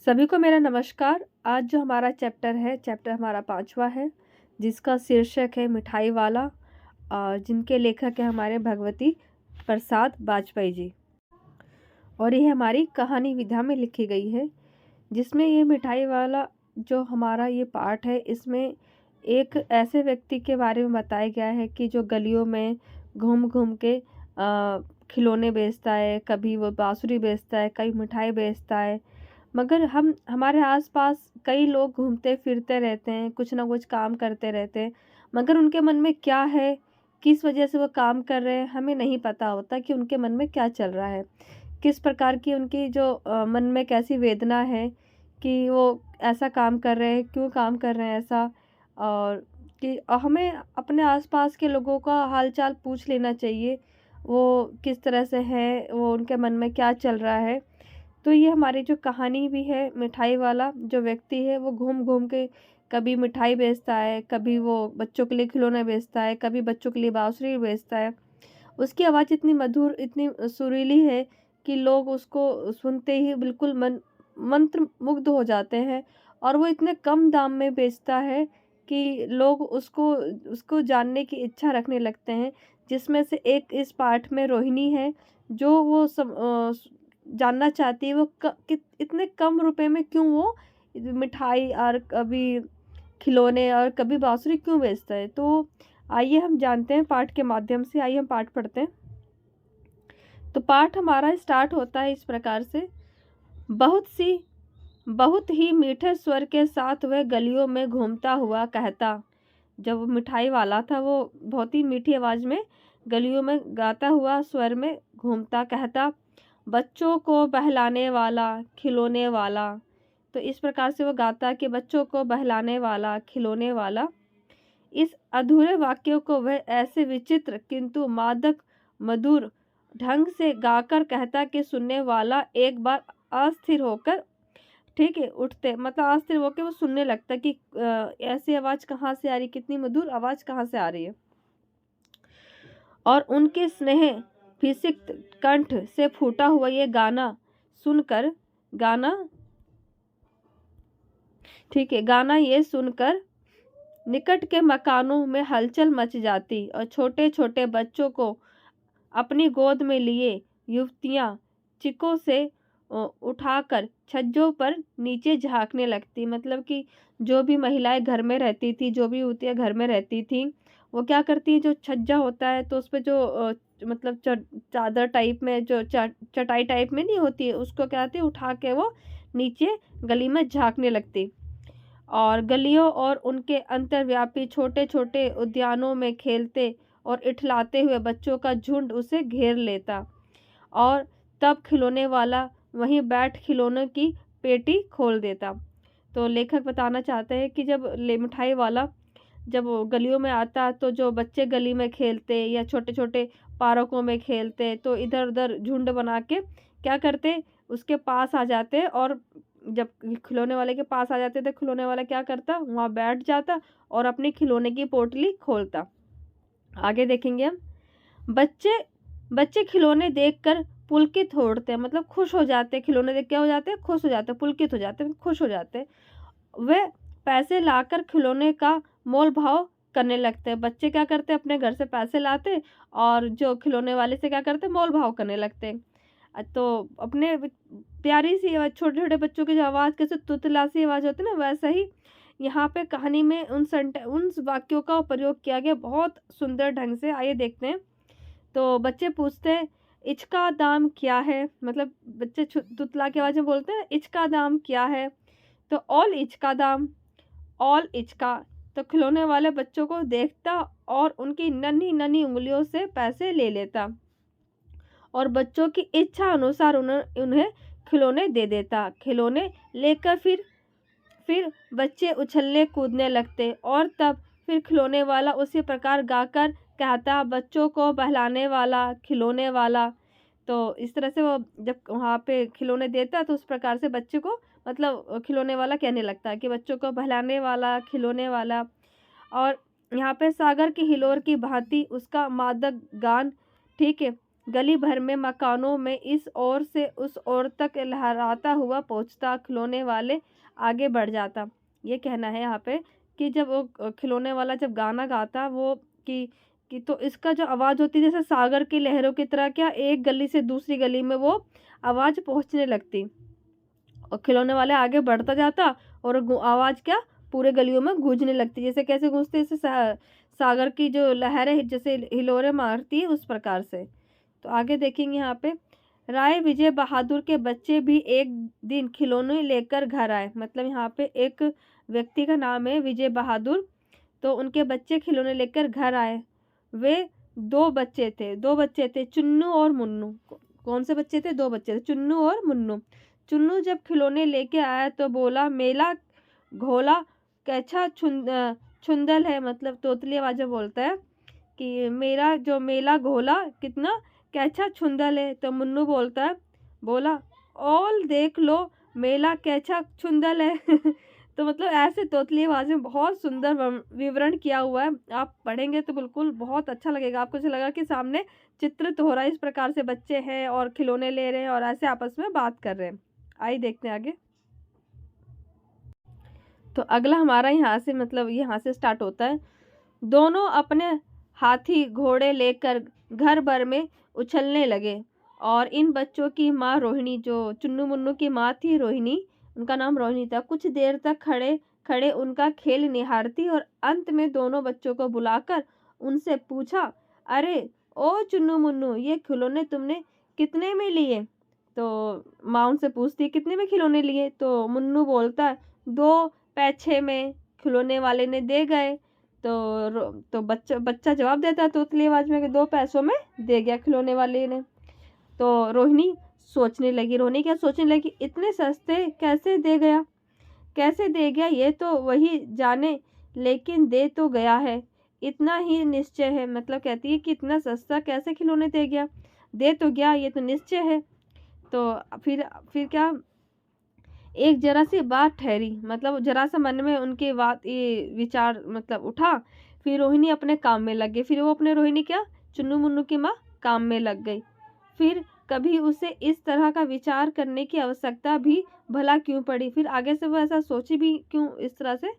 सभी को मेरा नमस्कार। आज जो हमारा चैप्टर हमारा 5वां है, जिसका शीर्षक है मिठाई वाला और जिनके लेखक हैं हमारे भगवती प्रसाद वाजपेयी जी। और ये हमारी कहानी विधा में लिखी गई है, जिसमें ये मिठाई वाला जो हमारा ये पाठ है, इसमें एक ऐसे व्यक्ति के बारे में बताया गया है कि जो गलियों में घूम घूम के खिलौने बेचता है, कभी वो बाँसुरी बेचता है, कभी मिठाई बेचता है। मगर हम हमारे आस-पास कई लोग घूमते फिरते रहते हैं, कुछ ना कुछ काम करते रहते हैं, मगर उनके मन में क्या है, किस वजह से वो काम कर रहे हैं, हमें नहीं पता होता कि उनके मन में क्या चल रहा है। किस प्रकार की उनकी जो मन में कैसी वेदना है कि वो ऐसा काम कर रहे हैं, क्यों काम कर रहे हैं ऐसा। और कि हमें अपने आस-पास के लोगों का हाल-चाल पूछ लेना चाहिए, वो किस तरह से हैं, वो उनके मन में क्या चल रहा है। तो ये हमारी जो कहानी भी है, मिठाई वाला जो व्यक्ति है वो घूम-घूम के कभी मिठाई बेचता है, कभी वो बच्चों के लिए खिलौने बेचता है, कभी बच्चों के लिए बाँसुरी बेचता है। उसकी आवाज़ इतनी मधुर, इतनी सुरीली है कि लोग उसको सुनते ही बिल्कुल मंत्रमुग्ध हो जाते हैं। और वो इतने कम दाम में बेचता है कि लोग उसको उसको जानने की इच्छा रखने लगते हैं। जिसमें से एक इस पाठ में रोहिणी है, जो वो जानना चाहती है वो इतने कम रुपए में क्यों वो मिठाई और कभी खिलौने और कभी बाँसुरी क्यों बेचता है। तो आइए हम जानते हैं पाठ के माध्यम से। आइए हम पाठ पढ़ते हैं। तो पाठ हमारा स्टार्ट होता है इस प्रकार से। बहुत ही मीठे स्वर के साथ वह गलियों में घूमता हुआ कहता। जब वो मिठाई वाला था, वो बहुत ही मीठी आवाज़ में गलियों में गाता हुआ स्वर में घूमता कहता, बच्चों को बहलाने वाला, खिलौने वाला। तो इस प्रकार से वो गाता कि बच्चों को बहलाने वाला, खिलौने वाला। इस अधूरे वाक्यों को वह ऐसे विचित्र किंतु मादक मधुर ढंग से गाकर कहता कि सुनने वाला एक बार अस्थिर होकर, ठीक है, उठते मतलब अस्थिर होकर वो सुनने लगता कि ऐसी आवाज़ कहाँ से आ रही, कितनी मधुर आवाज़ कहाँ से आ रही है। और उनके स्नेह फिसिक्त कंठ से फूटा हुआ ये गाना सुनकर गाना ठीक है, गाना ये सुनकर निकट के मकानों में हलचल मच जाती और छोटे-छोटे बच्चों को अपनी गोद में लिए युवतियाँ चिकों से उठाकर छज्जों पर नीचे झाँकने लगती। मतलब कि जो भी महिलाएँ घर में रहती थी, जो भी युवतियाँ घर में रहती थीं, वो क्या करती हैं, जो छज्जा होता है तो उसपे जो मतलब चादर टाइप में जो चटाई टाइप में नहीं होती है, उसको क्या कहती है, उठा के वो नीचे गली में झाँकने लगती। और गलियों और उनके अंतर्व्यापी छोटे-छोटे उद्यानों में खेलते और इठलाते हुए बच्चों का झुंड उसे घेर लेता। और तब खिलौने वाला वहीं बैठ खिलौनों की पेटी खोल देता। तो लेखक बताना चाहते हैं कि जब मिठाई वाला जब वो गलियों में आता, तो जो बच्चे गली में खेलते या छोटे-छोटे पार्कों में खेलते, तो इधर-उधर झुंड बना के क्या करते, उसके पास आ जाते। और जब खिलौने वाले के पास आ जाते, तो खिलौने वाला क्या करता, वहाँ बैठ जाता और अपनी खिलौने की पोटली खोलता। आगे देखेंगे हम। बच्चे बच्चे खिलौने देखकर पुलकित हो उठते हैं, मतलब खुश हो जाते हैं। खिलौने देख क्या हो जाते हैं, खुश हो जाते हैं, पुलकित हो जाते हैं, खुश हो जाते हैं। वे पैसे लाकर खिलौने का मोल-भाव करने लगते हैं। बच्चे क्या करते हैं, अपने घर से पैसे लाते और जो खिलौने वाले से क्या करते हैं, मोल-भाव करने लगते हैं। तो अपने प्यारी-सी आवाज़, छोटे-छोटे बच्चों की जो आवाज़ कैसे तुतला-सी आवाज़ होती है ना, वैसा ही यहाँ पे कहानी में उन वाक्यों का प्रयोग किया गया बहुत सुंदर ढंग से। आइए देखते हैं। तो बच्चे पूछते हैं, "इसका दाम क्या है?" मतलब बच्चे तुतला की आवाज़ में बोलते हैं, "इसका दाम क्या है?" तो "ऑल इच का दाम, ऑल इच का।" तो खिलौने वाले बच्चों को देखता और उनकी नन्ही-नन्ही उँगलियों से पैसे ले लेता और बच्चों की इच्छा अनुसार उन्हें खिलौने दे देता। खिलौने लेकर फिर बच्चे उछलने कूदने लगते और तब फिर खिलौने वाला उसी प्रकार गाकर कहता, बच्चों को बहलाने वाला, खिलौने वाला। तो इस तरह से वो जब वहाँ पे खिलौने देता, तो उस प्रकार से बच्चे को मतलब खिलौने वाला कहने लगता है कि बच्चों को बहलाने वाला, खिलौने वाला। और यहाँ पे सागर की हिलोर की भांति उसका मादक गान, ठीक है, गली भर में मकानों में इस ओर से उस ओर तक लहराता हुआ पहुंचता, खिलौने वाले आगे बढ़ जाता। ये कहना है यहाँ पे कि जब वो खिलौने वाला जब गाना गाता वो कि तो इसका जो आवाज़ होती है जैसे सागर की लहरों की तरह क्या एक गली से दूसरी गली में वो आवाज़ पहुंचने लगती और खिलौने वाले आगे बढ़ता जाता और आवाज़ क्या पूरे गलियों में गूंजने लगती। जैसे कैसे गूंजते, जैसे सागर की जो लहरें जैसे हिलोरे मारती है उस प्रकार से। तो आगे देखेंगे यहाँ पे, राय विजय बहादुर के बच्चे भी एक दिन खिलौने लेकर घर आए। मतलब यहाँ पे एक व्यक्ति का नाम है विजय बहादुर, तो उनके बच्चे खिलौने लेकर घर आए। वे दो बच्चे थे, चुन्नू और मुन्नू। कौन से बच्चे थे? दो बच्चे थे, चुन्नू और मुन्नू। चुन्नू जब खिलौने लेके आया तो बोला, मेला घोला कैसा छुंदल है। मतलब तोतली आवाज़ में बोलता है कि मेरा जो मेला घोला कितना कैसा छुंदल है। तो मुन्नू बोला ऑल देख लो मेला कैसा छुंदल है। तो मतलब ऐसे तोतली आवाज़ में बहुत सुंदर विवरण किया हुआ है। आप पढ़ेंगे तो बिल्कुल बहुत अच्छा लगेगा आपको। ऐसा लगा कि सामने चित्रित हो रहा है, इस प्रकार से बच्चे हैं और खिलौने ले रहे हैं और ऐसे आपस में बात कर रहे हैं। आइए देखते हैं आगे। तो अगला हमारा यहाँ से मतलब यहाँ से स्टार्ट होता है। दोनों अपने हाथी घोड़े लेकर घर भर में उछलने लगे और इन बच्चों की माँ रोहिणी, जो चुन्नू मुन्नू की माँ थी रोहिणी, उनका नाम रोहिणी था, कुछ देर तक खड़े खड़े उनका खेल निहारती और अंत में दोनों बच्चों को बुलाकर उनसे पूछा, अरे ओ चुन्नू मुन्नू, ये खिलौने तुमने कितने में लिए? तो माँ उनसे पूछती है कितने में खिलौने लिए? तो मुन्नू बोलता है 2 पैसे में खिलौने वाले ने दे गए। तो बच्चा जवाब देता है तोतली आवाज़ में कि 2 पैसों में दे गया खिलौने वाले ने। तो रोहिणी क्या सोचने लगी, इतने सस्ते कैसे दे गया ये तो वही जाने, लेकिन दे तो गया है, इतना ही निश्चय है। मतलब कहती है कि इतना सस्ता कैसे खिलौने दे गया, दे तो गया, ये तो निश्चय है। तो फिर क्या, एक जरा सी बात ठहरी, मतलब जरा सा मन में उनके बात ये विचार मतलब उठा। फिर रोहिणी अपने काम में लग गई। फिर वो अपने रोहिणी क्या चुन्नू मुन्नू की माँ काम में लग गई। फिर कभी उसे इस तरह का विचार करने की आवश्यकता भी भला क्यों पड़ी? फिर आगे से वो ऐसा सोची भी क्यों, इस तरह से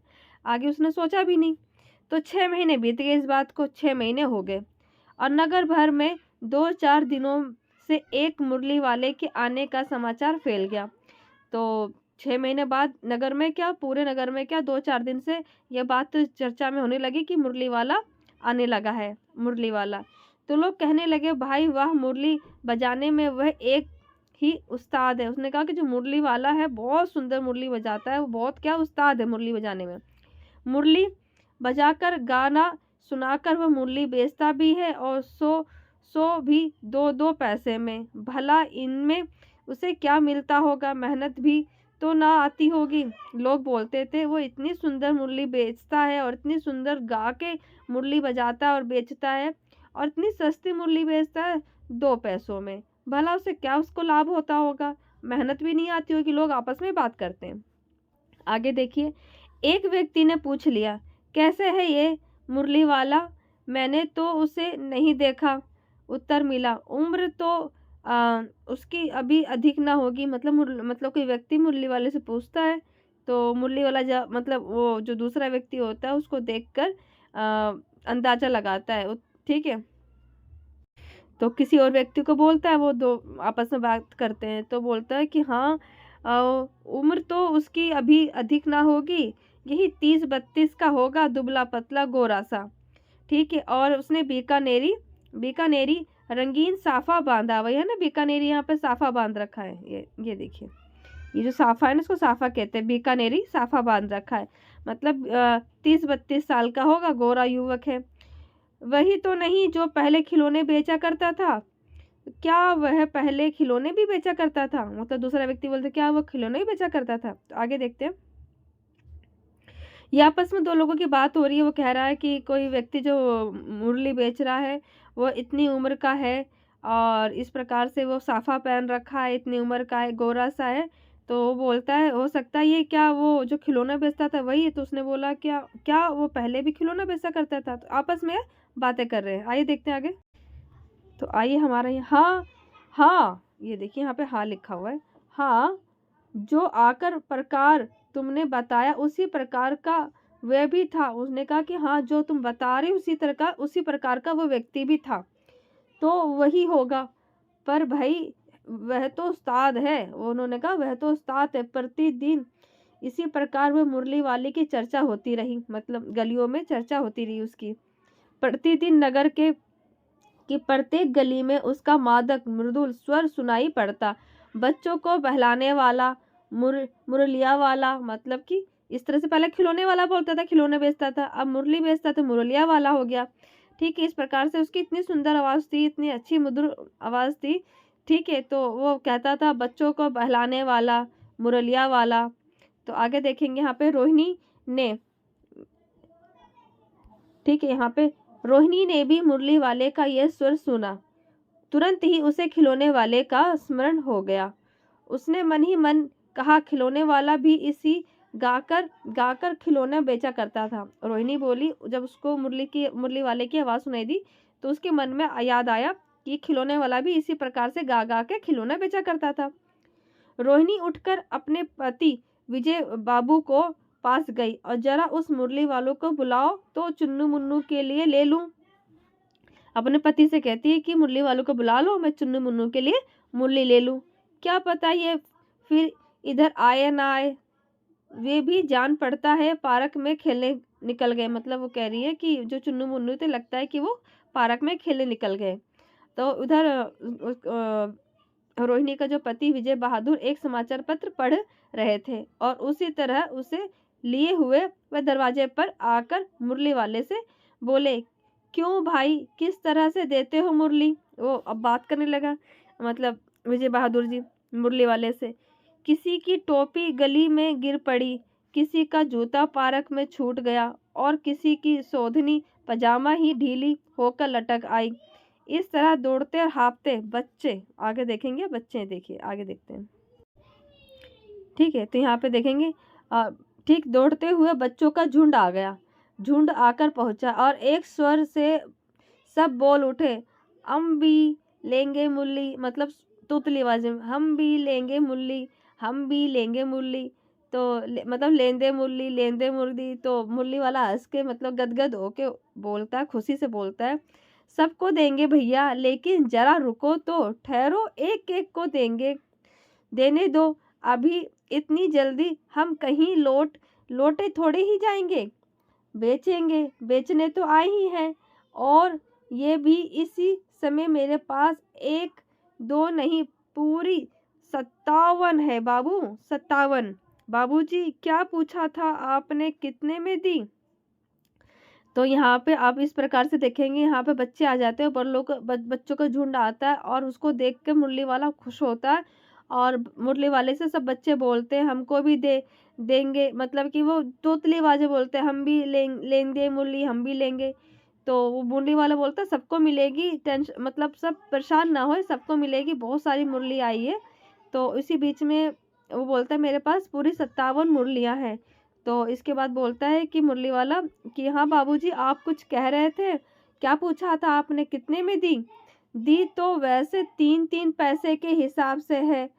आगे उसने सोचा भी नहीं। तो 6 महीने बीत गए, इस बात को 6 महीने हो गए और नगर भर में 2-4 दिनों से एक मुरली वाले के आने का समाचार फैल गया। तो 6 महीने बाद नगर में क्या, पूरे नगर में क्या 2-4 दिन से यह बात चर्चा में होने लगी कि मुरली वाला आने लगा है, मुरली वाला। तो लोग कहने लगे, भाई वाह, मुरली बजाने में वह एक ही उस्ताद है। उसने कहा कि जो मुरली वाला है बहुत सुंदर मुरली बजाता है, वो बहुत क्या उस्ताद है मुरली बजाने में। मुरली बजाकर गाना सुनाकर वह मुरली बेचता भी है और सो भी 2-2 पैसे में। भला इनमें उसे क्या मिलता होगा, मेहनत भी तो ना आती होगी। लोग बोलते थे वो इतनी सुंदर मुरली बेचता है और इतनी सुंदर गा के मुरली बजाता है और बेचता है और इतनी सस्ती मुरली बेचता है 2 पैसों में। भला उसे क्या उसको लाभ होता होगा, मेहनत भी नहीं आती होगी। लोग आपस में बात करते हैं। आगे देखिए, एक व्यक्ति ने पूछ लिया, कैसे है ये मुरली वाला, मैंने तो उसे नहीं देखा। उत्तर मिला, उम्र तो उसकी अभी अधिक ना होगी। मतलब कोई व्यक्ति मुरली वाले से पूछता है तो मुरली वाला मतलब वो जो दूसरा व्यक्ति होता है उसको देखकर अंदाजा लगाता है, ठीक है। तो किसी और व्यक्ति को बोलता है, वो दो आपस में बात करते हैं तो बोलता है कि हाँ, उम्र तो उसकी अभी अधिक ना होगी, यही 30-32 का होगा, दुबला पतला गोरा सा, ठीक है। और उसने बीकानेरी रंगीन साफा बांधा हुआ है ना, बीकानेरी यहाँ पे साफा बांध रखा है। ये देखिए, ये जो साफा है ना इसको साफा कहते हैं, बीकानेरी साफा बांध रखा है। मतलब 30-32 साल का होगा, गोरा युवक है। वही तो नहीं जो पहले खिलौने बेचा करता था? क्या वह पहले खिलौने भी बेचा करता था? मतलब दूसरा व्यक्ति बोलते क्या वो खिलौने भी बेचा करता था? तो आगे देखते हैं। ये आपस में दो लोगों की बात हो रही है। वो कह रहा है कि कोई व्यक्ति जो मुरली बेच रहा है वो इतनी उम्र का है और इस प्रकार से वो साफा पहन रखा है, इतनी उम्र का है, गोरा सा है। तो वो बोलता है हो सकता है ये क्या वो जो खिलौना बेचता था वही है। तो उसने बोला क्या वो पहले भी खिलौना बेचा करता था? तो आपस में बातें कर रहे हैं। आइए देखते हैं आगे। तो आइए हमारा यहाँ हाँ, हाँ, ये देखिए यहाँ पे हाँ लिखा हुआ है। हाँ, जो आकर प्रकार तुमने बताया उसी प्रकार का वह भी था। उसने कहा कि हाँ, जो तुम बता रहे उसी प्रकार का वो व्यक्ति भी था, तो वही होगा। पर भाई वह तो उस्ताद है, उन्होंने कहा वह तो उस्ताद है। प्रतिदिन इसी प्रकार वह मुरली वाले की चर्चा होती रही, मतलब गलियों में चर्चा होती रही उसकी। प्रतिदिन नगर के कि प्रत्येक गली में उसका मादक मृदुल स्वर सुनाई पड़ता। बच्चों को बहलाने वाला, मुरलिया वाला, मतलब कि इस तरह से पहले खिलौने वाला बोलता था, खिलौने बेचता था, अब मुरली बेचता तो मुरलिया वाला हो गया। ठीक है, इस प्रकार से उसकी इतनी सुंदर आवाज़ थी, इतनी अच्छी मधुर आवाज़ थी। ठीक है, तो वो कहता था बच्चों को बहलाने वाला, मुरलिया वाला। तो आगे देखेंगे यहाँ पे रोहिणी ने, ठीक है, यहाँ पे रोहिणी ने भी मुरली वाले का यह स्वर सुना। तुरंत ही उसे खिलौने वाले का स्मरण हो गया। उसने मन ही मन कहा खिलौने वाला भी इसी गाकर गाकर खिलौने बेचा करता था। रोहिणी बोली, जब उसको मुरली वाले की आवाज़ सुनाई दी तो उसके मन में याद आया कि खिलौने वाला भी इसी प्रकार से गा गा के खिलौने बेचा करता था। रोहिणी उठकर अपने पति विजय बाबू को पास गई और जरा उस मुरली वालों को बुलाओ तो चुन्नू मुन्नू के लिए ले लूं। अपने पति से कहती है कि मुरली वालों को बुला लो, मैं चुन्नू मुन्नू के लिए मुरली ले लूं। क्या पता ये फिर इधर आए ना आए, वे भी जान पड़ता है पार्क में खेलने निकल गए। मतलब वो कह रही है कि जो चुन्नू मुन्नू थे, लगता है कि वो पार्क में खेलने निकल गए। तो उधर रोहिणी का जो पति विजय बहादुर एक समाचार पत्र पढ़ रहे थे और उसी तरह उसे लिए हुए वह दरवाजे पर आकर मुरली वाले से बोले, क्यों भाई, किस तरह से देते हो मुरली? वो अब बात करने लगा, मतलब विजय बहादुर जी मुरली वाले से। किसी की टोपी गली में गिर पड़ी, किसी का जूता पार्क में छूट गया और किसी की सोधनी पजामा ही ढीली होकर लटक आई। इस तरह दौड़ते और हाँफते बच्चे, आगे देखेंगे बच्चे, देखिए आगे देखते हैं। ठीक है, तो यहाँ पे देखेंगे ठीक दौड़ते हुए बच्चों का झुंड आ गया। झुंड आकर पहुंचा और एक स्वर से सब बोल उठे, हम भी लेंगे मुरली, मतलब तोतली आवाज में, हम भी लेंगे मुरली, हम भी लेंगे मुरली। तो मतलब लेंदे मुरली, लेंदे मुरली। तो मुरली वाला हंस के, मतलब गदगद होके बोलता है, खुशी से बोलता है, सबको देंगे भैया, लेकिन जरा रुको तो, ठहरो, एक एक को देंगे, देने दो। अभी इतनी जल्दी हम कहीं लोटे थोड़े ही जाएंगे, बेचेंगे, बेचने तो आए ही हैं। और ये भी इसी समय मेरे पास एक दो नहीं, पूरी 57 है बाबू, 57। बाबूजी, क्या पूछा था आपने, कितने में दी? तो यहाँ पे आप इस प्रकार से देखेंगे, यहाँ पे बच्चे आ जाते हैं, बच्चों का झुंड आता है और उसको देख के मुरली वाला खुश होता है और मुरली वाले से सब बच्चे बोलते हैं, हमको भी देंगे, मतलब कि वो तोतली आवाज़ें बोलते हैं, हम भी लेंगे मुरली, हम भी लेंगे। तो वो मुरली वाला बोलता है सबको मिलेगी, टेंशन, मतलब सब परेशान ना हो, सबको मिलेगी, बहुत सारी मुरली आई है। तो इसी बीच में वो बोलता है मेरे पास पूरी 57 मुरलियाँ हैं। तो इसके बाद बोलता है कि मुरली वाला कि हाँ बाबूजी, आप कुछ कह रहे थे, क्या पूछा था आपने, कितने में दी? दी तो वैसे 3-3 पैसे के हिसाब से है,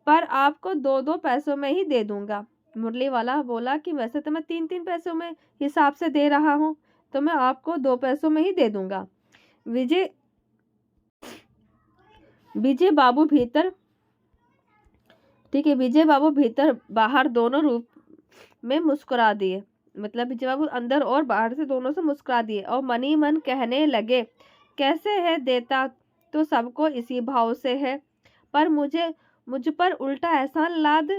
पर आपको 2-2 पैसों में ही दे दूंगा। मुरली वाला बोला कि वैसे तो मैं 3-3 पैसों में हिसाब से दे रहा हूँ, तो मैं आपको 2 पैसों में ही दे दूंगा। विजय विजय बाबू भीतर, ठीक है, विजय बाबू भीतर बाहर दोनों रूप में मुस्कुरा दिए, मतलब विजय बाबू अंदर और बाहर से दोनों से मुस्कुरा दिए और मन ही मन कहने लगे, कैसे है, देता तो सबको इसी भाव से है, पर मुझ पर उल्टा एहसान लाद,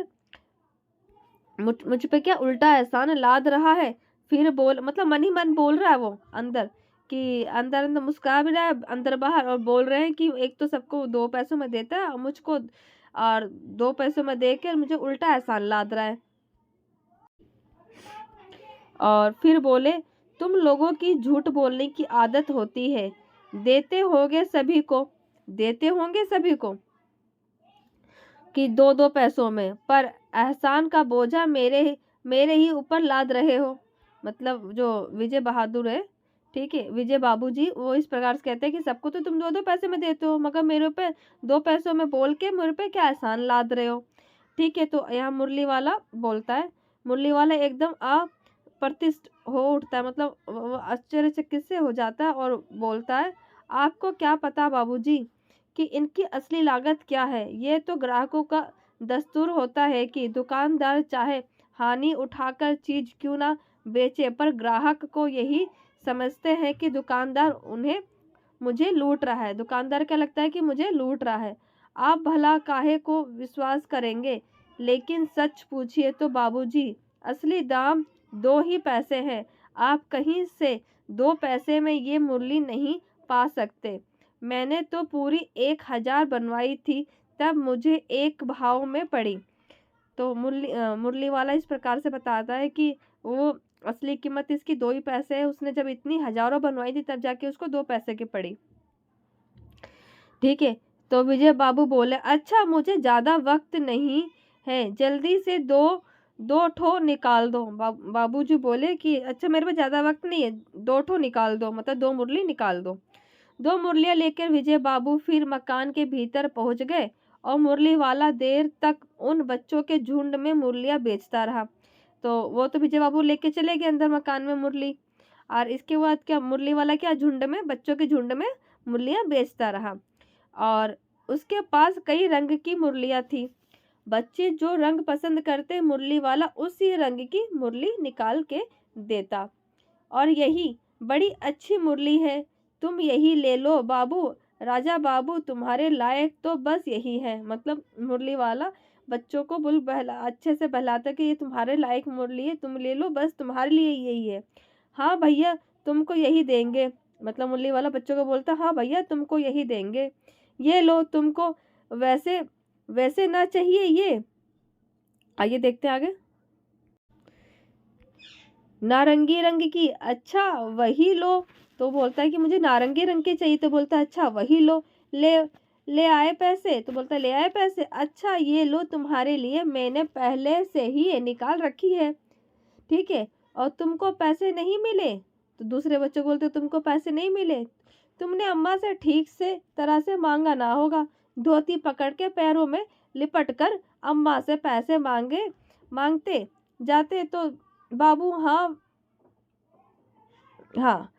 मुझ पे क्या उल्टा एहसान लाद रहा है। फिर बोल, मतलब मन ही मन बोल रहा है वो अंदर, कि अंदर अंदर मुस्कुरा भी रहा है अंदर बाहर, और बोल रहे हैं कि एक तो सबको 2 पैसों में देता है और मुझको और 2 पैसों में देकर मुझे उल्टा एहसान लाद रहा है। और फिर बोले, तुम लोगों की झूठ बोलने की आदत होती है, देते होंगे सभी को, देते होंगे सभी को कि 2-2 पैसों में, पर एहसान का बोझा मेरे ही ऊपर लाद रहे हो। मतलब जो विजय बहादुर है, ठीक है। विजय बाबूजी वो इस प्रकार से कहते हैं कि सबको तो तुम 2-2 पैसे में देते हो, मगर मेरे पे 2 पैसों में बोल के मेरे पे क्या एहसान लाद रहे हो। ठीक है, तो यहाँ मुरली वाला बोलता है, मुरली वाला एकदम अप्रतिष्ठ हो उठता है, मतलब वो आश्चर्यचकित से हो जाता है और बोलता है, आपको क्या पता बाबूजी कि इनकी असली लागत क्या है। ये तो ग्राहकों का दस्तूर होता है कि दुकानदार चाहे हानि उठाकर चीज क्यों ना बेचे, पर ग्राहक को यही समझते हैं कि दुकानदार उन्हें मुझे लूट रहा है। दुकानदार क्या लगता है कि मुझे लूट रहा है। आप भला काहे को विश्वास करेंगे, लेकिन सच पूछिए तो बाबूजी असली दाम 2 ही पैसे हैं। आप कहीं से 2 पैसे में ये मुरली नहीं पा सकते। मैंने तो पूरी 1000 बनवाई थी, तब मुझे 1 भाव में पड़ी। तो मुरली वाला इस प्रकार से बताता है कि वो असली कीमत इसकी 2 ही पैसे है। उसने जब इतनी हजारों बनवाई थी तब जाके उसको 2 पैसे की पड़ी। ठीक है, तो विजय बाबू बोले, अच्छा मुझे ज़्यादा वक्त नहीं है, जल्दी से 2 ठो निकाल दो। बाबूजी बोले कि अच्छा मेरे पास ज़्यादा वक्त नहीं है, 2 ठो निकाल दो, मतलब 2 मुरली निकाल दो। 2 मुरलियाँ लेकर विजय बाबू फिर मकान के भीतर पहुंच गए और मुरली वाला देर तक उन बच्चों के झुंड में मुरलियाँ बेचता रहा। तो वो तो विजय बाबू लेके चले गए अंदर मकान में मुरली, और इसके बाद क्या मुरली वाला क्या झुंड में, बच्चों के झुंड में मुरलियाँ बेचता रहा। और उसके पास कई रंग की मुरलियाँ थी। बच्चे जो रंग पसंद करते मुरली वाला उसी रंग की मुरली निकाल के देता, और यही बड़ी अच्छी मुरली है, तुम यही ले लो बाबू। राजा बाबू तुम्हारे लायक तो बस यही है। मतलब मुरली वाला बच्चों को अच्छे से बहलाता कि ये तुम्हारे लायक मुरली है, तुम ले लो, बस तुम्हारे लिए यही है। हाँ भैया तुमको यही देंगे। मतलब मुरली वाला बच्चों को बोलता, हाँ भैया तुमको यही देंगे, ये लो, तुमको वैसे वैसे ना चाहिए ये। आइए देखते हैं आगे। नारंगी रंग की, अच्छा वही लो। तो बोलता है कि मुझे नारंगी रंग की चाहिए। तो बोलता है अच्छा वही लो। ले ले आए पैसे। तो बोलता है ले आए पैसे, अच्छा ये लो तुम्हारे लिए, मैंने पहले से ही ये निकाल रखी है। ठीक है, और तुमको पैसे नहीं मिले। तो दूसरे बच्चे बोलते तुमको पैसे नहीं मिले, तुमने अम्मा से ठीक से तरह से मांगा ना होगा। धोती पकड़ के पैरों में लिपट कर अम्मा से पैसे मांगते जाते तो बाबू हाँ हाँ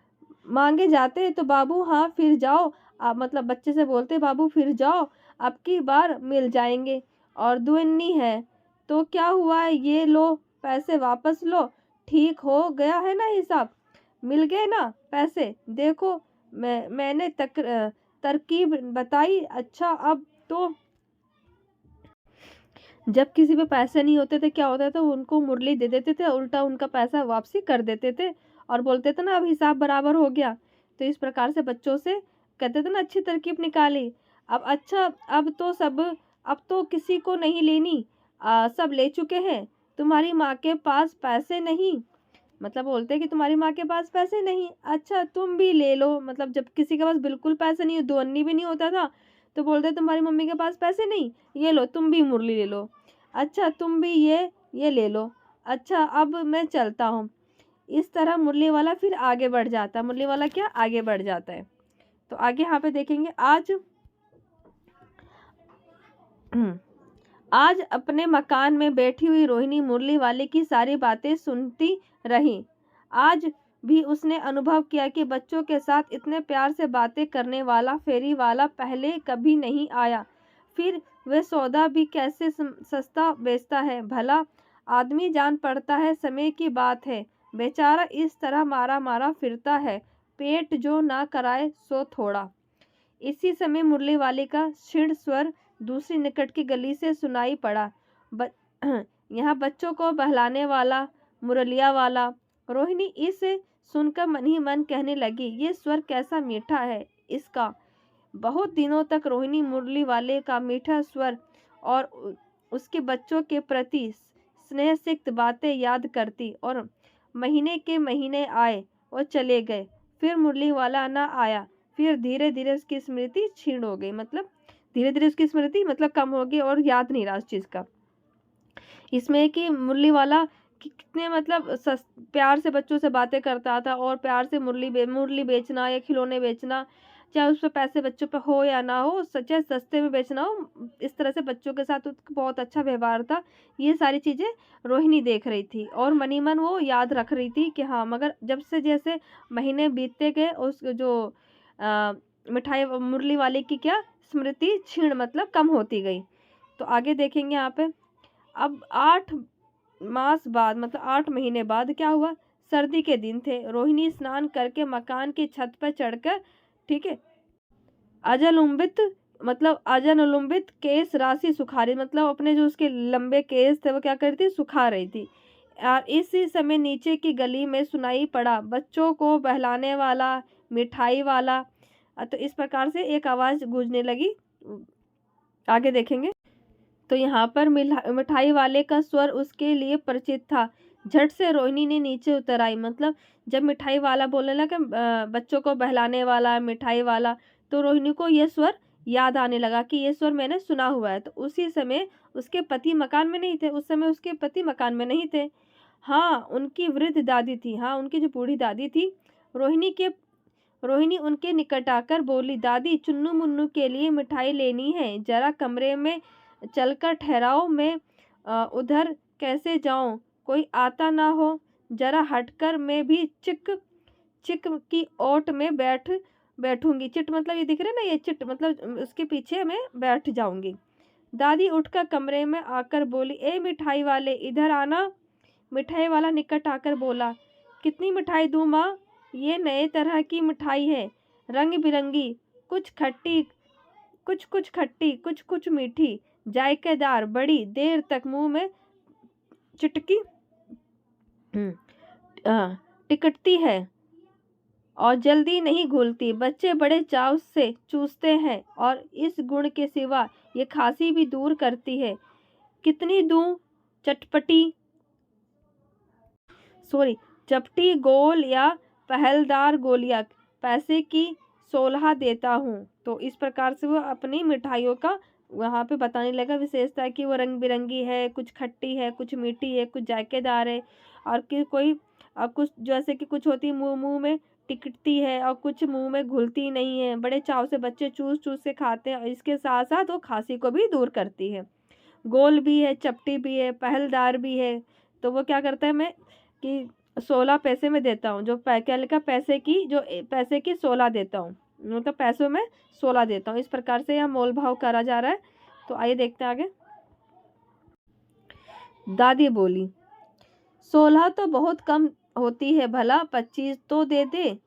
मांगे जाते तो बाबू हाँ फिर जाओ। मतलब बच्चे से बोलते बाबू फिर जाओ, अब की बार मिल जाएंगे। और दुन्नी है तो क्या हुआ, ये लो पैसे वापस लो, ठीक हो गया है ना हिसाब, मिल गए ना पैसे। देखो मैंने तरकीब बताई। अच्छा अब तो जब किसी पे पैसे नहीं होते थे क्या होता था, उनको मुरली दे देते थे, उल्टा उनका पैसा वापसी कर देते थे और बोलते थे ना अब हिसाब बराबर हो गया। तो इस प्रकार से बच्चों से कहते थे ना अच्छी तरकीब निकाली। अब अच्छा अब तो किसी को नहीं लेनी, सब ले चुके हैं, तुम्हारी माँ के पास पैसे नहीं। मतलब बोलते हैं कि तुम्हारी माँ के पास पैसे नहीं, अच्छा तुम भी ले लो। मतलब जब किसी के पास बिल्कुल पैसे नहीं, 2 अन्नी भी नहीं होता था, तो बोलते तुम्हारी मम्मी के पास पैसे नहीं, ये लो तुम भी मुरली ले लो, अच्छा तुम भी ये ले लो, अच्छा अब मैं चलता हूँ। इस तरह मुरली वाला फिर आगे बढ़ जाता है। मुरली वाला क्या आगे बढ़ जाता है। तो आगे यहाँ पे देखेंगे, आज अपने मकान में बैठी हुई रोहिणी मुरली वाले की सारी बातें सुनती रही। आज भी उसने अनुभव किया कि बच्चों के साथ इतने प्यार से बातें करने वाला फेरी वाला पहले कभी नहीं आया। फिर वह सौदा भी कैसे सस्ता बेचता है भला, आदमी जान पड़ता है समय की बात है। बेचारा इस तरह मारा मारा फिरता है, पेट जो ना कराए सो थोड़ा। इसी समय मुरली वाले का क्षीण स्वर दूसरी निकट की गली से सुनाई पड़ा। यहाँ बच्चों को बहलाने वाला मुरलिया वाला। रोहिणी इसे सुनकर मन ही मन कहने लगी, ये स्वर कैसा मीठा है इसका। बहुत दिनों तक रोहिणी मुरली वाले का मीठा स्वर और उसके बच्चों के प्रति स्नेह सिक्त बातें याद करती, और महीने के महीने आए और चले गए, फिर मुरली वाला न आया। फिर धीरे धीरे उसकी स्मृति क्षीण हो गई। मतलब धीरे धीरे उसकी स्मृति मतलब कम हो गई और याद नहीं रहा उस चीज़ का। इसमें कि मुरली वाला कितने मतलब प्यार से बच्चों से बातें करता था, और प्यार से मुरली बेचना या खिलौने बेचना, चाहे उस पे पैसे बच्चों पे हो या ना हो, चाहे सस्ते में बेचना हो, इस तरह से बच्चों के साथ उसका बहुत अच्छा व्यवहार था। ये सारी चीज़ें रोहिणी देख रही थी और मनी मन वो याद रख रही थी कि हाँ, मगर जब से जैसे महीने बीतते गए, उस जो मिठाई मुरली वाले की क्या स्मृति क्षीण मतलब कम होती गई। तो आगे देखेंगे यहाँ पे। अब 8 मास बाद मतलब 8 महीने बाद क्या हुआ, सर्दी के दिन थे। रोहिणी स्नान करके मकान की छत पर चढ़कर, ठीक है, अजलुम्बित मतलब अजनुलुम्बित केस राशि सुखा रही, मतलब अपने जो उसके लंबे केस थे वो क्या कर रही थी, सुखा रही थी। और इसी समय नीचे की गली में सुनाई पड़ा बच्चों को बहलाने वाला मिठाई वाला। तो इस प्रकार से एक आवाज़ गूंजने लगी। आगे देखेंगे। तो यहाँ पर मिठाई वाले का स्वर उसके लिए परिचित था। झट से रोहिणी ने नीचे उतर आई, मतलब जब मिठाई वाला बोलने लगा बच्चों को बहलाने वाला मिठाई वाला, तो रोहिणी को ये स्वर याद आने लगा कि ये स्वर मैंने सुना हुआ है। तो उसी समय उसके पति मकान में नहीं थे, उस समय उसके पति मकान में नहीं थे। हाँ, उनकी वृद्ध दादी थी, हाँ उनकी जो बूढ़ी दादी थी। रोहिणी उनके निकट आकर बोली, दादी चुन्नू मुन्नू के लिए मिठाई लेनी है, जरा कमरे में चलकर ठहराओ, मैं उधर कैसे जाऊं, कोई आता ना हो, जरा हटकर मैं भी चिक चिक की ओट में बैठूंगी। चिट मतलब ये दिख रहा है ना, ये चिट मतलब उसके पीछे मैं बैठ जाऊंगी। दादी उठकर कमरे में आकर बोली, ए मिठाई वाले इधर आना। मिठाई वाला निकट आकर बोला, कितनी मिठाई दूं माँ, ये नए तरह की मिठाई है, रंग बिरंगी, कुछ खट्टी कुछ कुछ मीठी, जायकेदार, बड़ी देर तक मुंह में चिटकी टिकटती है और जल्दी नहीं घुलती। बच्चे बड़े चाव से चूसते हैं और इस गुण के सिवा ये खांसी भी दूर करती है। कितनी दूं, चटपटी चपटी गोल या पहलदार गोलियां, पैसे की 16 देता हूँ। तो इस प्रकार से वो अपनी मिठाइयों का वहाँ पे बताने लगा विशेषता है कि वो रंग बिरंगी है, कुछ खट्टी है, कुछ मीठी है, कुछ जायकेदार है, और कि कोई कुछ जैसे कि कुछ होती मुंह मुंह में टिकटती है और कुछ मुंह में घुलती नहीं है। बड़े चाव से बच्चे चूस चूस के खाते हैं और इसके साथ साथ वो खांसी को भी दूर करती है। गोल भी है, चपटी भी है, पहलदार भी है। तो वो क्या करता है, मैं कि 16 पैसे में देता हूँ, जो क्या लिखा, पैसे की 16 देता हूँ, मतलब पैसों में 16 देता हूँ। इस प्रकार से यहाँ मोल भाव करा जा रहा है। तो आइए देखते हैं आगे। दादी बोली, 16 तो बहुत कम होती है, भला 25 तो दे दे।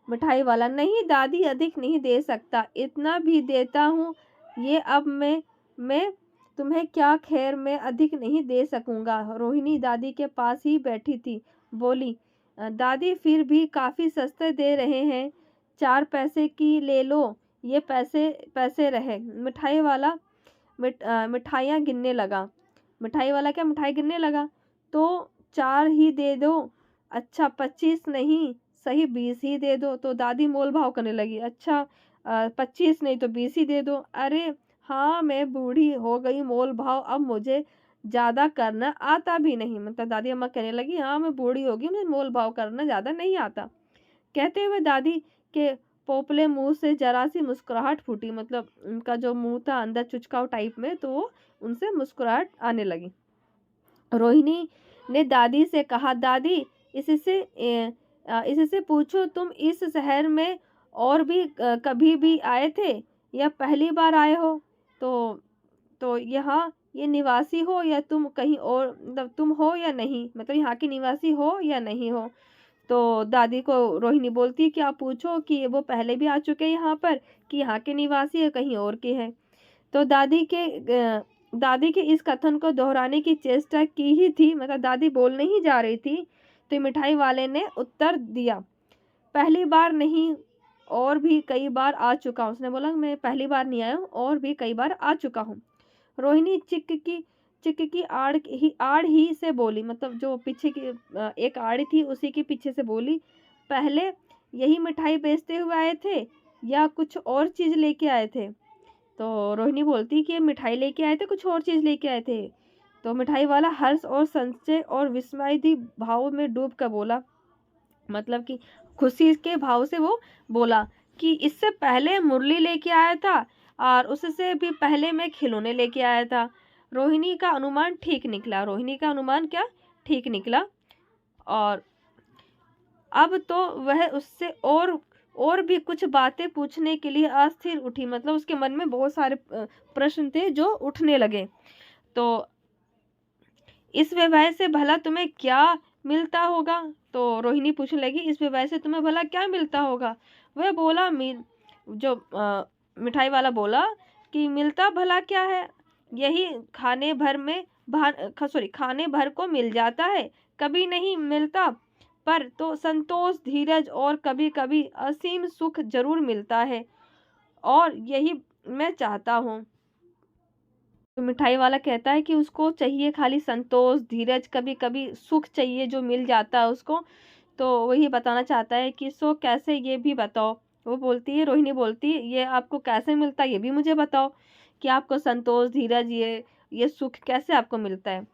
मिठाई वाला, नहीं दादी अधिक नहीं दे सकता, इतना भी देता हूँ। ये अब मैं तुम्हें क्या खैर, मैं अधिक नहीं दे सकूंगा। रोहिणी दादी के पास ही बैठी थी, बोली, दादी फिर भी काफ़ी सस्ते दे रहे हैं, 4 पैसे की ले लो, ये पैसे पैसे रहे। मिठाई वाला मिठाइयाँ गिनने लगा। मिठाई वाला क्या मिठाई गिनने लगा। तो 4 ही दे दो। अच्छा 25 नहीं, सही 20 ही दे दो। तो दादी मोल भाव करने लगी, अच्छा 25 नहीं तो 20 ही दे दो। अरे हाँ, मैं बूढ़ी हो गई, मोल भाव अब मुझे ज़्यादा करना आता भी नहीं। मतलब दादी अम्मा कहने लगी, हाँ मैं बूढ़ी हो गई, मुझे मोल भाव करना ज़्यादा नहीं आता। कहते हुए दादी के पोपले मुंह से जरा सी मुस्कुराहट फूटी, मतलब उनका जो मुंह था अंदर चुचकाव टाइप में, तो वो उनसे मुस्कुराहट आने लगी। रोहिणी ने दादी से कहा, दादी इससे पूछो, तुम इस शहर में और भी कभी भी आए थे या पहली बार आए हो। तो यहाँ ये निवासी हो या तुम कहीं और, मतलब तुम हो या नहीं, मतलब यहाँ की निवासी हो या नहीं हो। तो दादी को रोहिणी बोलती है कि आप पूछो कि वो पहले भी आ चुके हैं यहाँ पर, कि यहाँ के निवासी है कहीं और के हैं। तो दादी के इस कथन को दोहराने की चेष्टा की ही थी, मतलब दादी बोलने ही जा रही थी, तो मिठाई वाले ने उत्तर दिया, पहली बार नहीं, और भी कई बार आ चुका हूँ। उसने बोला, मैं पहली बार नहीं आया हूँ, और भी कई बार आ चुका हूँ। रोहिणी चिक की आड़ ही से बोली, मतलब जो पीछे की एक आड़ी थी उसी के पीछे से बोली, पहले यही मिठाई बेचते हुए आए थे या कुछ और चीज़ लेके आए थे। तो रोहिणी बोलती कि मिठाई लेके आए थे, कुछ और चीज़ लेके आए थे। तो मिठाई वाला हर्ष और संशय और विस्मयादि भावों में डूब कर बोला, मतलब कि खुशी के भाव से वो बोला कि इससे पहले मुरली लेके आया था और उससे भी पहले मैं खिलौने लेके आया था। रोहिणी का अनुमान ठीक निकला। रोहिणी का अनुमान क्या ठीक निकला। और अब तो वह उससे और भी कुछ बातें पूछने के लिए अस्थिर उठी, मतलब उसके मन में बहुत सारे प्रश्न थे जो उठने लगे। तो इस विवाह से भला तुम्हें क्या मिलता होगा? तो रोहिणी पूछने लगी, इस विवाह से तुम्हें भला क्या मिलता होगा? वह बोला, मिठाई वाला बोला कि मिलता भला क्या है, यही खाने भर को मिल जाता है, कभी नहीं मिलता, पर तो संतोष, धीरज और कभी कभी असीम सुख जरूर मिलता है, और यही मैं चाहता हूँ। तो मिठाई वाला कहता है कि उसको चाहिए खाली संतोष, धीरज, कभी कभी सुख चाहिए जो मिल जाता है उसको। तो वही बताना चाहता है कि सो कैसे, ये भी बताओ। वो बोलती है, रोहिणी बोलती है, ये आपको कैसे मिलता है ये भी मुझे बताओ, कि आपको संतोष, धीरज, ये सुख कैसे आपको मिलता है।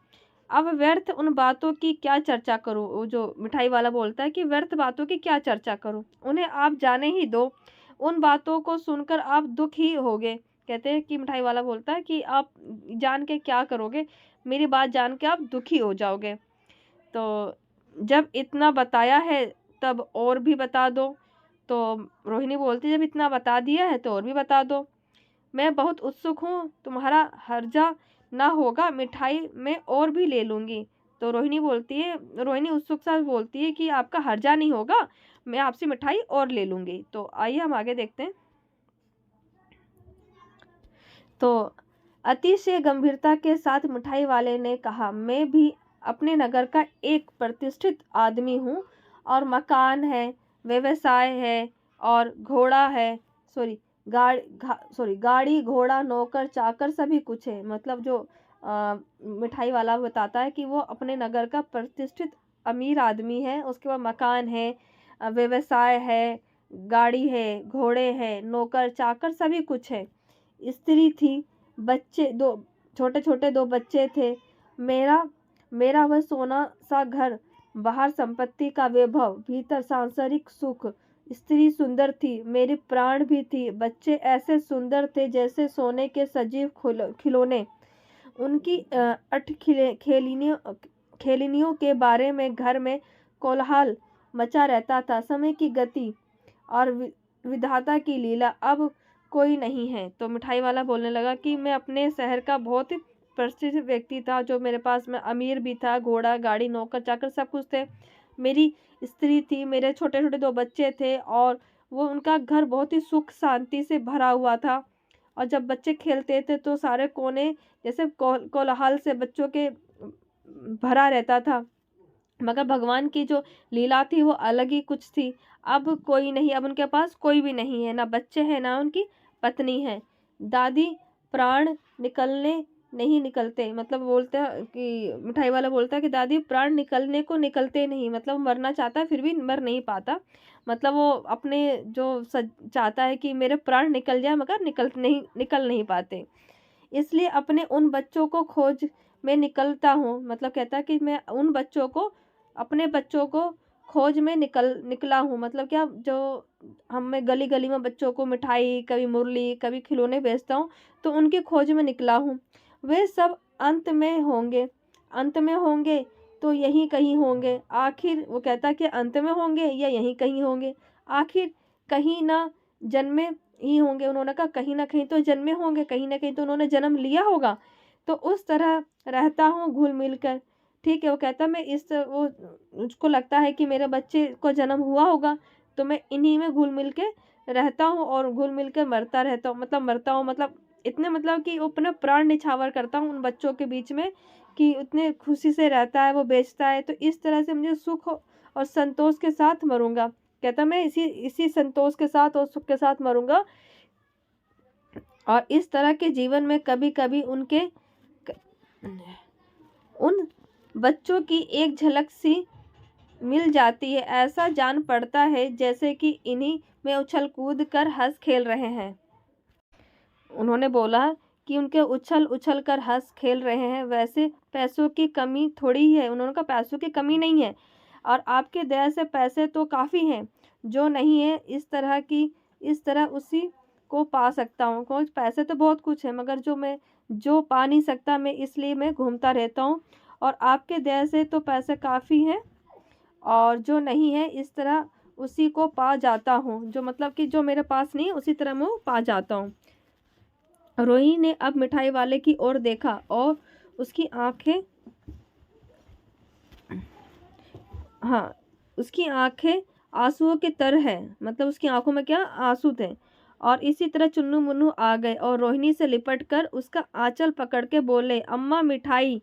अब व्यर्थ उन बातों की क्या चर्चा करूं? वो जो मिठाई वाला बोलता है कि व्यर्थ बातों की क्या चर्चा करूं, उन्हें आप जाने ही दो, उन बातों को सुनकर आप दुख ही होगे। कहते हैं कि मिठाई वाला बोलता है कि आप जान के क्या करोगे, मेरी बात जान के आप दुखी हो जाओगे। तो जब इतना बताया है तब और भी बता दो। तो रोहिणी बोलती, जब इतना बता दिया है तो और भी बता दो। मैं बहुत उत्सुक हूँ, तुम्हारा हर्जा ना होगा, मिठाई मैं और भी ले लूँगी। तो रोहिणी उत्सुक सा बोलती है कि आपका हर्जा नहीं होगा, मैं आपसे मिठाई और ले लूँगी। तो आइए हम आगे देखते हैं। तो अतिशय गंभीरता के साथ मिठाई वाले ने कहा, मैं भी अपने नगर का एक प्रतिष्ठित आदमी हूँ, और मकान है, व्यवसाय है, और घोड़ा है, गाड़ी घोड़ा नौकर चाकर सभी कुछ है। मतलब जो मिठाई वाला बताता है कि वो अपने नगर का प्रतिष्ठित अमीर आदमी है, उसके बाद मकान है, व्यवसाय है, गाड़ी है, घोड़े हैं, नौकर चाकर सभी कुछ है, स्त्री थी, बच्चे दो, छोटे छोटे दो बच्चे थे। मेरा मेरा वह सोना सा घर, बाहर संपत्ति का वैभव, भीतर सांसारिक सुख। स्त्री सुंदर थी, मेरे प्राण भी थी, बच्चे ऐसे सुंदर थे जैसे सोने के सजीव खिलौने। उनकी खेलनियों के बारे में घर में कोलाहल मचा रहता था। समय की गति और विधाता की लीला अब कोई नहीं है। तो मिठाई वाला बोलने लगा कि मैं अपने शहर का बहुत ही प्रसिद्ध व्यक्ति था, जो मेरे पास में अमीर भी था, घोड़ा गाड़ी नौकर चाकर सब कुछ थे, मेरी स्त्री थी, मेरे छोटे छोटे दो बच्चे थे, और वो उनका घर बहुत ही सुख शांति से भरा हुआ था। और जब बच्चे खेलते थे तो सारे कोने जैसे कोलाहल से बच्चों के भरा रहता था। मगर भगवान की जो लीला थी वो अलग ही कुछ थी। अब कोई नहीं, अब उनके पास कोई भी नहीं है, ना बच्चे हैं ना उनकी पत्नी है। दादी प्राण निकलने नहीं निकलते, मतलब बोलते हैं कि मिठाई वाला बोलता है कि दादी प्राण निकलने को निकलते नहीं, मतलब मरना चाहता है फिर भी मर नहीं पाता। मतलब वो अपने जो चाहता है कि मेरे प्राण निकल जाए मगर निकल नहीं पाते, इसलिए अपने उन बच्चों को खोज में निकलता हूँ। मतलब कहता है कि मैं उन बच्चों को, अपने बच्चों को खोज में निकला हूँ। मतलब क्या, जो मैं गली गली में बच्चों को मिठाई, कभी मुरली, कभी खिलौने बेचता हूँ, तो उनकी खोज में निकला हूँ। वे सब अंत में होंगे तो यहीं कहीं होंगे। आखिर वो कहता कि अंत में होंगे या यहीं कहीं होंगे, आखिर कहीं ना जन्मे ही होंगे। उन्होंने कहा कहीं ना कहीं तो जन्मे होंगे, कहीं ना कहीं तो उन्होंने जन्म लिया होगा। तो उस तरह रहता हूँ घुल मिल कर। ठीक है, वो कहता मैं वो उसको लगता है कि मेरे बच्चे को जन्म हुआ होगा, तो मैं इन्हीं में घुल मिल के रहता हूँ और घुल मिल कर मरता रहता हूँ। मतलब मरता हूँ, मतलब इतने, मतलब कि वो अपना प्राण निछावर करता हूँ उन बच्चों के बीच में, कि उतने खुशी से रहता है, वो बेचता है। तो इस तरह से मुझे सुख और संतोष के साथ मरूंगा। कहता मैं इसी संतोष के साथ और सुख के साथ मरूंगा। और इस तरह के जीवन में कभी कभी उन बच्चों की एक झलक सी मिल जाती है, ऐसा जान पड़ता है जैसे कि इन्हीं में उछल कूद कर हंस खेल रहे हैं। उन्होंने बोला कि उनके उछल उछल कर हंस खेल रहे हैं, वैसे पैसों की कमी थोड़ी ही है। उन्होंने कहा पैसों की कमी नहीं है और आपके दया से पैसे तो काफ़ी हैं, जो नहीं है इस तरह उसी को पा सकता हूँ। कोई पैसे तो बहुत कुछ है मगर जो पा नहीं सकता मैं, इसलिए मैं घूमता रहता हूँ और आपके दया से तो पैसे काफ़ी हैं और जो नहीं है इस तरह उसी को पा जाता हूँ। जो मतलब कि जो मेरे पास नहीं है उसी तरह मैं वो पा जाता हूँ। रोहिणी ने अब मिठाई वाले की ओर देखा और उसकी आंखें हाँ, उसकी आंखें आंसुओं की तरह है, मतलब उसकी आंखों में क्या आंसू थे। और इसी तरह चुन्नू मुन्नू आ गए और रोहिणी से लिपट कर उसका आंचल पकड़ के बोले, अम्मा मिठाई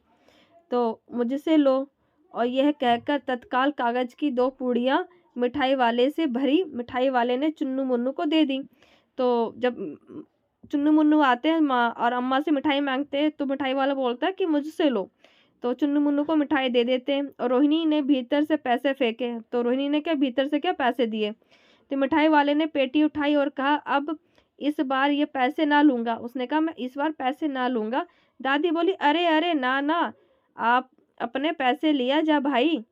तो मुझसे लो। और यह कहकर तत्काल कागज की 2 पूड़ियाँ मिठाई वाले से भरी मिठाई वाले ने चुन्नू मुन्नू को दे दी। तो जब चुन्नू मुन्नू आते हैं माँ और अम्मा से मिठाई मांगते हैं तो मिठाई वाला बोलता है कि मुझसे लो, तो चुन्नू मुन्नू को मिठाई दे देते हैं। और रोहिणी ने भीतर से पैसे फेंके, तो रोहिणी ने क्या भीतर से क्या पैसे दिए। तो मिठाई वाले ने पेटी उठाई और कहा, अब इस बार ये पैसे ना लूंगा। उसने कहा मैं इस बार पैसे ना लूंगा। दादी बोली, अरे अरे ना ना, आप अपने पैसे लिया जा भाई।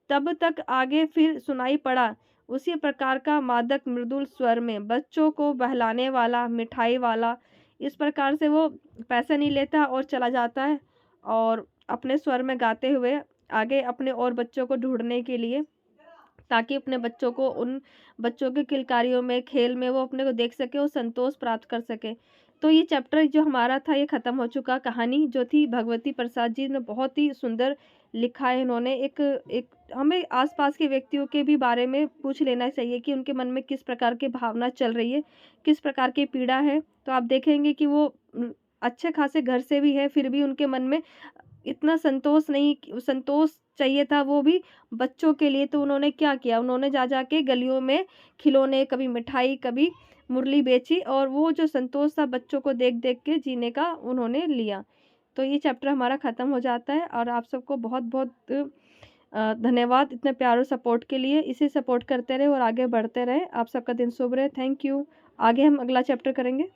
तब तक आगे फिर सुनाई पड़ा उसी प्रकार का मादक मृदुल स्वर में, बच्चों को बहलाने वाला मिठाई वाला। इस प्रकार से वो पैसा नहीं लेता और चला जाता है और अपने स्वर में गाते हुए आगे अपने और बच्चों को ढूंढने के लिए, ताकि अपने बच्चों को उन बच्चों के किलकारियों में खेल में वो अपने को देख सके और संतोष प्राप्त कर सके। तो ये चैप्टर जो हमारा था ये ख़त्म हो चुका। कहानी जो थी भगवती प्रसाद जी ने बहुत ही सुंदर लिखा है इन्होंने। एक एक हमें आसपास के व्यक्तियों के भी बारे में पूछ लेना चाहिए कि उनके मन में किस प्रकार की भावना चल रही है, किस प्रकार की पीड़ा है। तो आप देखेंगे कि वो अच्छे खासे घर से भी है, फिर भी उनके मन में इतना संतोष चाहिए था, वो भी बच्चों के लिए। तो उन्होंने क्या किया, उन्होंने जा जा के गलियों में खिलौने, कभी मिठाई, कभी मुरली बेची और वो जो संतोष था बच्चों को देख देख के जीने का उन्होंने लिया। तो ये चैप्टर हमारा ख़त्म हो जाता है और आप सबको बहुत बहुत धन्यवाद इतने प्यार और सपोर्ट के लिए। इसे सपोर्ट करते रहे और आगे बढ़ते रहे। आप सबका दिन शुभ रहे। Thank you. आगे हम अगला चैप्टर करेंगे।